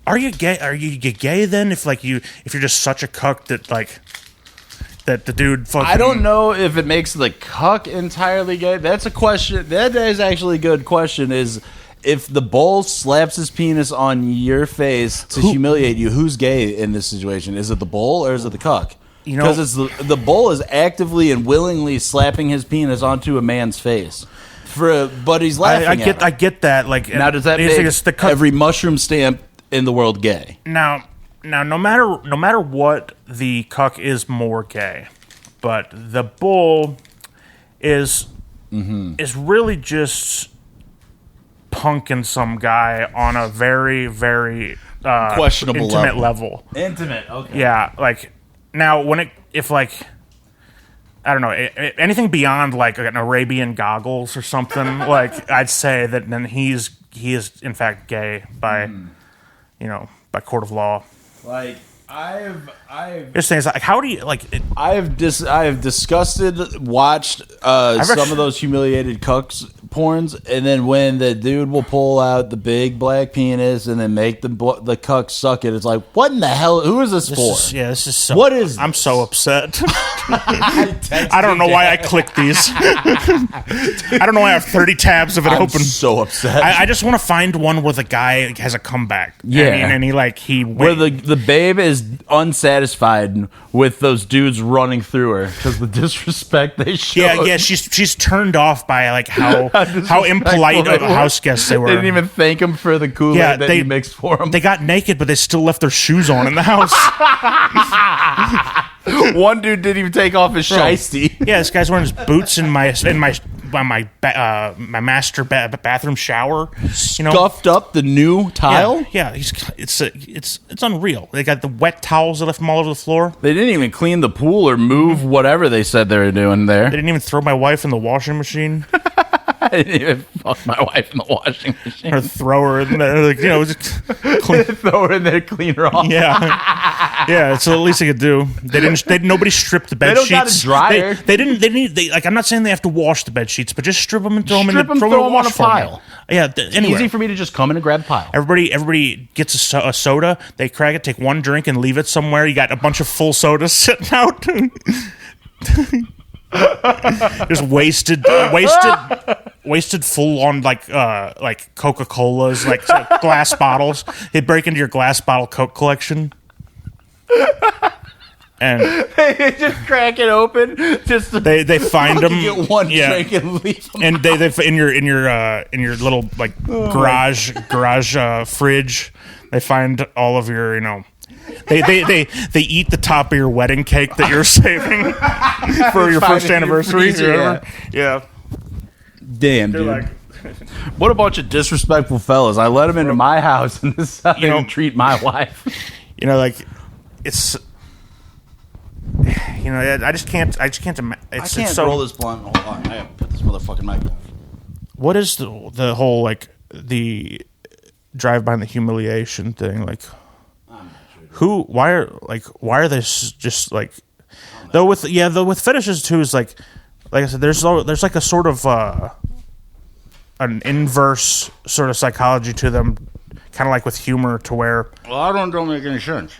S2: are you gay? Are you gay then? If you're just such a cuck that that the dude fucking...
S1: I don't know if it makes the cuck entirely gay. That's a question. That is actually a good question, is if the bull slaps his penis on your face to humiliate you, who's gay in this situation? Is it the bull or is it the cuck? Because it's the bull is actively and willingly slapping his penis onto a man's face. But he's laughing at him.
S2: I get that. Like,
S1: now, does that make every mushroom stamp in the world gay?
S2: Now, no matter what, the cuck is more gay, but the bull is really just punking some guy on a very, very
S1: questionable
S2: intimate level.
S1: Intimate, okay.
S2: Yeah, like now if I don't know, anything beyond like an Arabian goggles or something, like I'd say that then he is in fact gay by by court of law.
S1: Like
S2: this thing is like, how do you like?
S1: I have watched some of those humiliated cucks porns, and then when the dude will pull out the big black penis and then make the cuck suck it, it's like, what in the hell? Who is this for?
S2: This is so.
S1: What is?
S2: I'm so upset. I don't know why I clicked these. I don't know why I have 30 tabs of it open.
S1: So upset.
S2: I just want to find one where the guy has a comeback.
S1: Yeah,
S2: and
S1: where the babe is unsatisfied with those dudes running through her because the disrespect they showed.
S2: Yeah, she's turned off by like how impolite of house guests they were.
S1: They didn't even thank him for the Kool-Aid that he mixed for them.
S2: They got naked, but they still left their shoes on in the house.
S1: One dude didn't even take off his shiesty.
S2: Yeah, this guy's wearing his boots in my master bathroom shower.
S1: Scuffed up the new tile.
S2: Yeah, it's unreal. They got the wet towels that left them all over the floor.
S1: They didn't even clean the pool or move whatever they said they were doing there.
S2: They didn't even throw my wife in the washing machine.
S1: I didn't even fuck my wife in the washing machine.
S2: Or throw her in there, just
S1: throw her in there, clean her off.
S2: Yeah. So at least they could do. Nobody stripped the bed sheets.
S1: They don't got a dryer.
S2: They didn't. I'm not saying they have to wash the bed sheets, but just strip them and throw them in
S1: on a pile.
S2: Yeah. Anyway,
S1: easy for me to just come in and grab the pile.
S2: Everybody gets a soda. They crack it, take one drink, and leave it somewhere. You got a bunch of full sodas sitting out. Just wasted full on like Coca-Colas, like glass bottles. They break into your glass bottle Coke collection, and
S1: they just crack it open. Just
S2: they find them,
S1: get one drink and leave them.
S2: And they in your little like garage fridge. They find all of your They eat the top of your wedding cake that you're saving for your first anniversary. Yeah.
S1: Damn, dude. What a bunch of disrespectful fellas. I let them into my house and this is how they treat my wife.
S2: It's I just can't imagine.
S1: I can't roll this blunt. Hold on. I have to put this motherfucking mic down.
S2: What is the whole like the drive by and the humiliation thing like? Why are they just like though with fetishes too is like I said there's like a sort of an inverse sort of psychology to them, kind of like with humor to where
S1: I don't make any sense.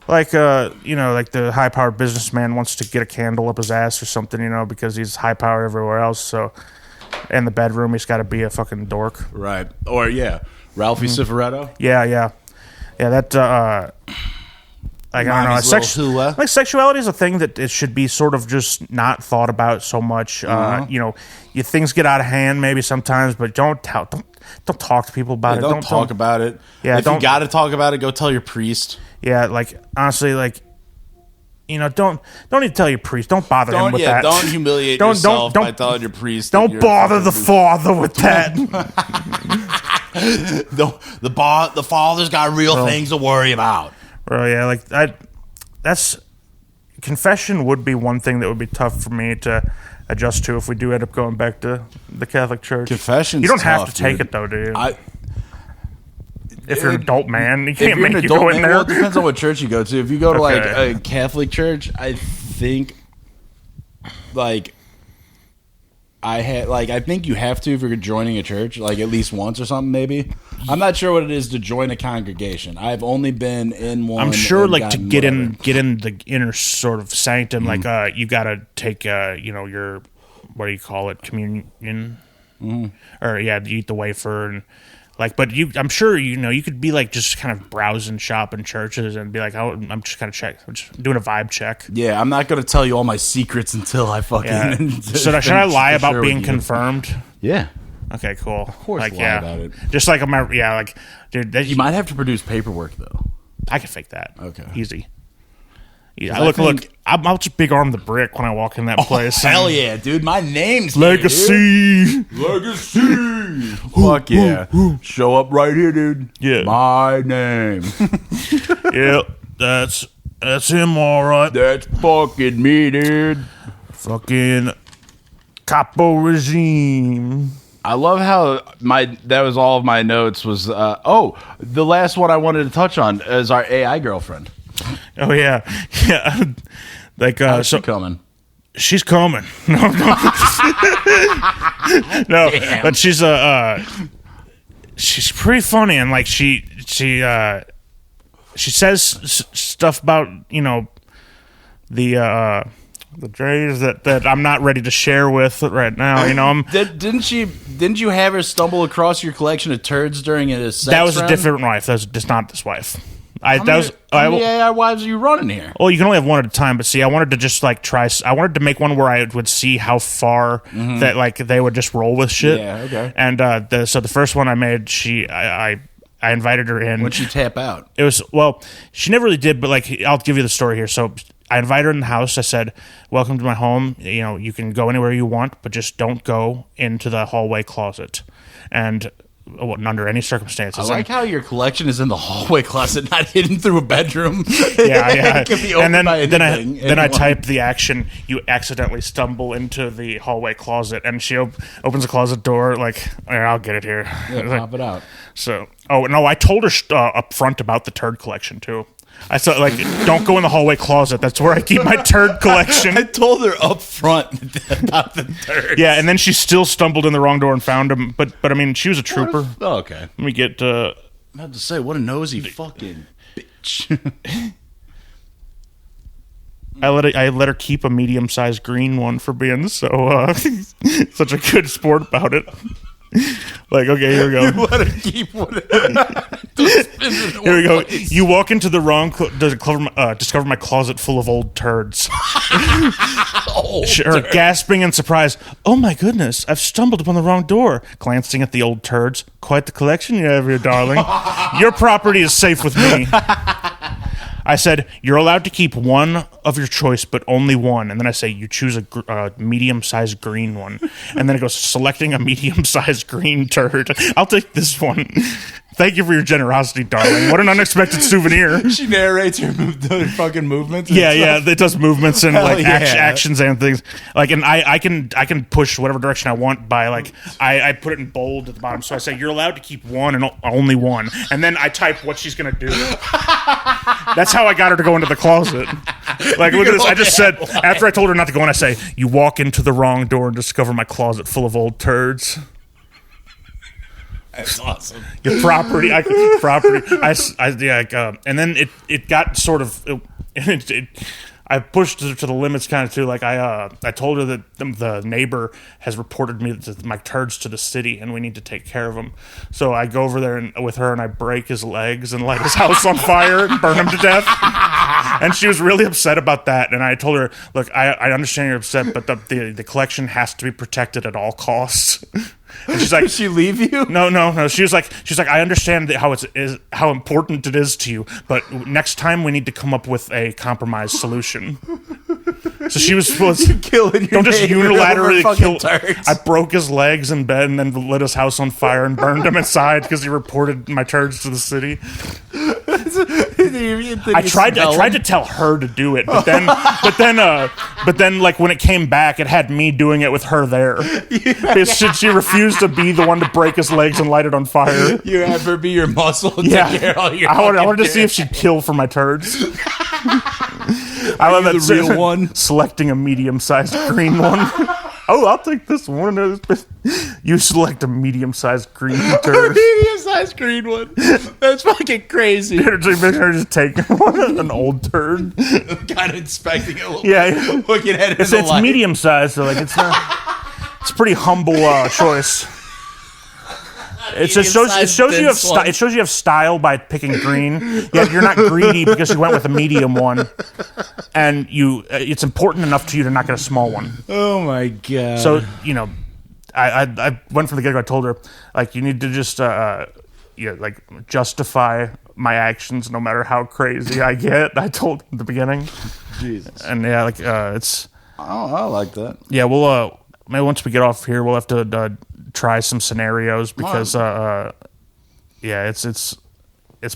S2: Like like the high powered businessman wants to get a candle up his ass or something, because he's high powered everywhere else. So in the bedroom he's got to be a fucking dork,
S1: right? Or Ralphie Cifaretto.
S2: Yeah. That I don't know. Sexuality is a thing that it should be sort of just not thought about so much. Things get out of hand maybe sometimes, but don't talk to people about it.
S1: Don't talk about it.
S2: Yeah,
S1: if you got to talk about it, go tell your priest.
S2: Yeah, like honestly, like don't even tell your priest. Don't bother him with that.
S1: Don't humiliate yourself by telling your priest.
S2: Don't bother the father with that.
S1: The father's got real things to worry about.
S2: Well, yeah, that's confession would be one thing that would be tough for me to adjust to if we do end up going back to the Catholic Church.
S1: Confession's
S2: you don't have
S1: tough,
S2: to take
S1: dude.
S2: it though, do you? If you're an adult man, you can't
S1: if you're
S2: make
S1: an
S2: you
S1: adult
S2: go in
S1: man,
S2: there.
S1: Well, it depends on what church you go to. If you go to like a Catholic church, I think like I think you have to if you're joining a church, like at least once or something. Maybe I'm not sure what it is to join a congregation. I've only been in one.
S2: I'm sure, like to get in the inner sort of sanctum, like you got to take your what do you call it, communion, or you eat the wafer and. Like, but I'm sure you could be like just kind of browsing shop in churches and be like, oh, I'm just kind of I'm just doing a vibe check.
S1: Yeah, I'm not going to tell you all my secrets until I fucking. Yeah.
S2: So should I lie about being confirmed?
S1: Yeah.
S2: Okay, cool.
S1: Of course, lie about it.
S2: Just like dude.
S1: You might have to produce paperwork though.
S2: I can fake that. Okay, easy. Yeah, look. I'll just big arm the brick when I walk in that place.
S1: Hell yeah, dude! My name's
S2: Legacy.
S1: Legacy. Fuck yeah! Show up right here, dude.
S2: Yeah,
S1: my name.
S2: Yeah, that's him, all right.
S1: That's fucking me, dude.
S2: Fucking capo regime.
S1: I love how that was all of my notes was. The last one I wanted to touch on is our AI girlfriend.
S2: Oh yeah. Like
S1: how's she coming?
S2: She's coming. No. No, damn. But she's she's pretty funny, and like she says stuff about the J's that I'm not ready to share with right now.
S1: Didn't you have her stumble across your collection of turds during a sex
S2: That was
S1: round?
S2: A different wife. That was just not this wife.
S1: How many AI wives are you running here?
S2: Well, you can only have one at a time, but see, I wanted to just like try. I wanted to make one where I would see how far that like they would just roll with shit.
S1: Yeah, okay.
S2: And so the first one I made, I invited her in.
S1: What'd she tap out?
S2: It was she never really did, but like I'll give you the story here. So I invited her in the house. I said, "Welcome to my home. You can go anywhere you want, but just don't go into the hallway closet." And under any circumstances.
S1: I like how your collection is in the hallway closet, not hidden through a bedroom.
S2: Yeah.
S1: It can be opened by anything.
S2: Then I type the action, you accidentally stumble into the hallway closet, and she opens the closet door, like, I'll get it here.
S1: Yeah, pop it out.
S2: So, I told her up front about the turd collection, too. I said, like, don't go in the hallway closet. That's where I keep my turd collection.
S1: I told her up front about the turds.
S2: Yeah, and then she still stumbled in the wrong door and found him. But I mean, she was a trooper.
S1: Oh, okay.
S2: Let me get...
S1: I have to say, what a nosy fucking bitch.
S2: I let her keep a medium-sized green one for being so such a good sport about it. Like, okay, here we go.
S1: You let her keep one.
S2: Here we go. You walk into the wrong discover my closet full of old turds. Her gasping in surprise. Oh my goodness, I've stumbled upon the wrong door. Glancing at the old turds. Quite the collection you have here, darling. Your property is safe with me. I said, you're allowed to keep one of your choice, but only one. And then I say, you choose a medium-sized green one. And then it goes, selecting a medium-sized green turd. I'll take this one. Thank you for your generosity, darling. What an unexpected souvenir.
S1: She narrates her fucking movements.
S2: Yeah, it does movements and like actions and things. Like, and I can push whatever direction I want by like I put it in bold at the bottom. So I say you're allowed to keep one and only one, and then I type what she's gonna do. That's how I got her to go into the closet. Like, look at this. I just said after I told her not to go in, I say you walk into the wrong door and discover my closet full of old turds.
S1: That's awesome.
S2: Your property. And then it got sort of. I pushed it to the limits, kind of too. Like I told her that the neighbor has reported my turds to the city, and we need to take care of them. So I go over there with her, and I break his legs and light his house on fire and burn him to death. And she was really upset about that. And I told her, look, I understand you're upset, but the collection has to be protected at all costs. And she's like,
S1: did she leave you?
S2: No. She was like, I understand how how important it is to you, but next time we need to come up with a compromise solution. So she was supposed to
S1: killing.
S2: Don't just unilaterally kill.
S1: Turds.
S2: I broke his legs in bed and then lit his house on fire and burned him inside because he reported my turds to the city. I tried to tell her to do it, but then, like when it came back, it had me doing it with her there. Because she refused to be the one to break his legs and light it on fire.
S1: You had her be your muscle.
S2: I wanted to see if she'd kill for my turds. I love that
S1: the real one.
S2: Selecting a medium-sized green one. Oh, I'll take this one. You select a medium-sized green turd.
S1: Medium-sized green one. That's fucking crazy.
S2: Just taking an old turd.
S1: Kind of inspecting it a little
S2: Yeah.
S1: bit. Looking at it.
S2: It's medium-sized, so like it's not. It's a pretty humble choice. It shows you have style by picking green. Yet you're not greedy because you went with a medium one, and it's important enough to you to not get a small one.
S1: Oh my god!
S2: So I went from the get-go. I told her like you need to just like justify my actions no matter how crazy I get. I told her at the beginning.
S1: Jesus.
S2: And yeah, like it's.
S1: Oh, I like that.
S2: Yeah, we'll maybe once we get off here, we'll have to try some scenarios because it's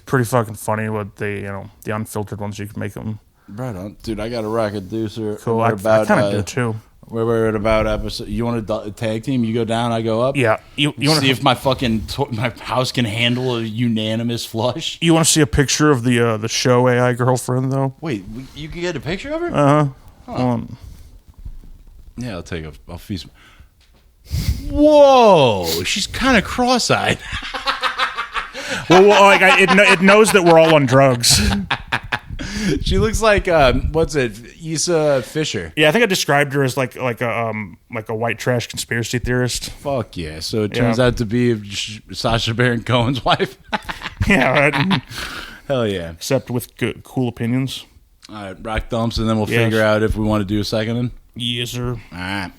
S2: pretty fucking funny with the unfiltered ones. You can make them.
S1: Right on, dude. I got a racket deucer.
S2: Cool. I kind of do too.
S1: We're at about episode. You want to tag team? You go down, I go up.
S2: Yeah. You want to
S1: see if my house can handle a unanimous flush?
S2: You want to see a picture of the show AI girlfriend though?
S1: Wait, you can get a picture of her?
S2: Huh.
S1: Yeah, I'll feast. Whoa, she's kind of cross-eyed.
S2: Well, like it knows that we're all on drugs.
S1: She looks like what's it, Issa Fisher?
S2: Yeah, I think I described her as like a white trash conspiracy theorist.
S1: Fuck yeah! So it turns out to be Sacha Baron Cohen's wife.
S2: Yeah, right.
S1: Hell yeah!
S2: Except with good, cool opinions.
S1: All right, rock thumps, and then we'll figure out if we want to do a second one.
S2: Yes, sir.
S1: All right.